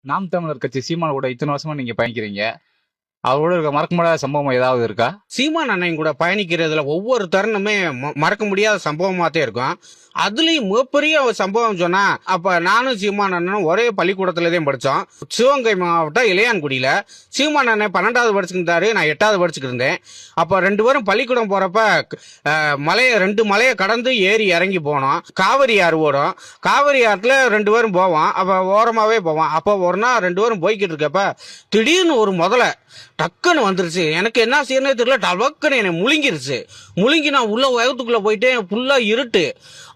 நாம் தமிழர் கட்சி சீமான் கூட இத்தனை வருஷமா நீங்க பயணிக்கிறீங்க. அவரோட இருக்க மறக்க முடியாத சம்பவம் ஏதாவது இருக்கா? சீமான் அண்ணன் கூட பயணிக்கிறதுல ஒவ்வொரு தருணமே மறக்க முடியாத சம்பவமாத்தே இருக்கும். அதுலயும் மிகப்பெரிய ஒரு சம்பவம் சொன்னா, அப்ப நானும் சீமான் அண்ணனும் ஒரே பள்ளிக்கூடத்துலதான் படிச்சோம். சிவகங்கை மாவட்டம் இளையான்குடியில. சீமான் அண்ணன் 12வது படிச்சுக்கிட்டாரு, நான் 8வது படிச்சுக்கிட்டு இருந்தேன். அப்ப 2 பேரும் பள்ளிக்கூடம் போறப்ப ரெண்டு மலையை கடந்து ஏறி இறங்கி போனோம். காவிரி ஆறு ஓடும். காவிரி ஆற்றுல 2 பேரும் போவோம். அப்ப ஓரமாவே போவோம். அப்ப ஒரு நாள் 2 பேரும் போய்கிட்டு இருக்கப்ப திடீர்னு ஒரு முதல்ல டக்குன்னு வந்துருச்சு. எனக்கு என்ன செய்யறனே தெரியல. டபக்குன்னு என்னை முழுங்கிருச்சு. முழுங்கி நான் உள்ள வயத்துக்குள்ள போயிட்டேன். ஃபுல்லா இருட்டு.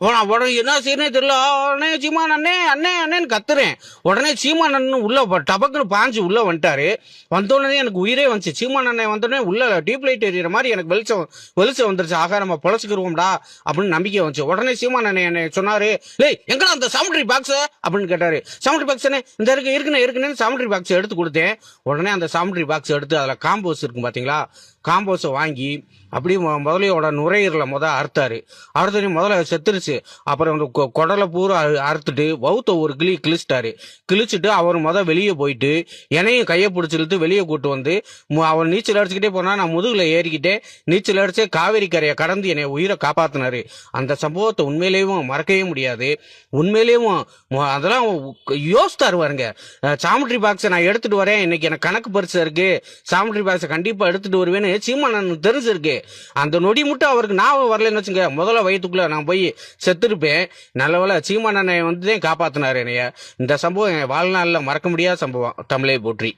உடனே என்ன செய்யறனே தெரியல. உடனே சீமான் அண்ணே அண்ணே அண்ணேன்னு கத்துறேன். உடனே சீமான் அண்ணன் உள்ள டபக்குன்னு பாஞ்சு உள்ள வந்துட்டாரு. வந்தோடனே எனக்கு உயிரே வந்துச்சு. சீமான் அண்ணன் வந்தோடனே உள்ள டியூப் லைட் எறிகிற மாதிரி எனக்கு வெளிச்சம் வந்துருச்சு. ஆக நம்ம பொழைச்சிக்கிருவோம்டா அப்படின்னு நம்பிக்கை வந்துச்சு. உடனே சீமான் அண்ணன் என்ன சொன்னாரு, லேய் எங்கடா அந்த சாமுட்ரி பாக்ஸ் அப்படின்னு கேட்டாரு. சாமுட்ரி பாக்ஸ் இந்த இருக்குன்னு சாமுட்ரி பாக்ஸ் எடுத்து கொடுத்தேன். உடனே அந்த சாமுட்ரி பாக்ஸ் எடுத்து அதுல காம்போஸ் இருக்கும் பாத்தீங்களா, காம்போஸை வாங்கி அப்படியே முதலையோட நுரையீரல அறுத்தாரு. முதல்ல செத்துருச்சு. அப்புறம் குடலை பூரா அறுத்துட்டு வவுத்த ஒரு கிழிச்சிட்டாரு. கிழிச்சிட்டு அவர் வெளியே போயிட்டு என்னையும் கையை பிடிச்சி இழுத்து வெளியே கூட்டு வந்து அவர் நீச்சல் அடிச்சுக்கிட்டே போனா நான் முதுகுல ஏறிக்கிட்டே நீச்சல் அடிச்சே காவேரி கரையை கடந்து என்னை உயிரை காப்பாத்தினாரு. அந்த சம்பவத்தை உண்மையிலேயும் மறக்கவே முடியாது. உண்மையிலேயும் அதெல்லாம் யோசித்தாரு பாருங்க. சாமுட்ரி பாக்ஸை நான் எடுத்துட்டு வரேன், இன்னைக்கு எனக்கு கணக்கு பரிசு இருக்கு, சாமுட்ரி பாக்ஸை கண்டிப்பா எடுத்துட்டு வருவேன்னு சீமான் தெரிஞ்சிருக்கு. அந்த நொடி மட்டும் அவருக்கு ஞாபகம் வரலன்னு வச்சுங்க, முதல்ல வயிற்றுக்குள்ள நான் போய் செத்துருப்பேன். நல்லவேளை சீமான் அண்ணன் காப்பாத்தினாரு என்னைய. இந்த சம்பவம் என் வாழ்நாளில் மறக்க முடியாத சம்பவம். தமிழை போற்றி.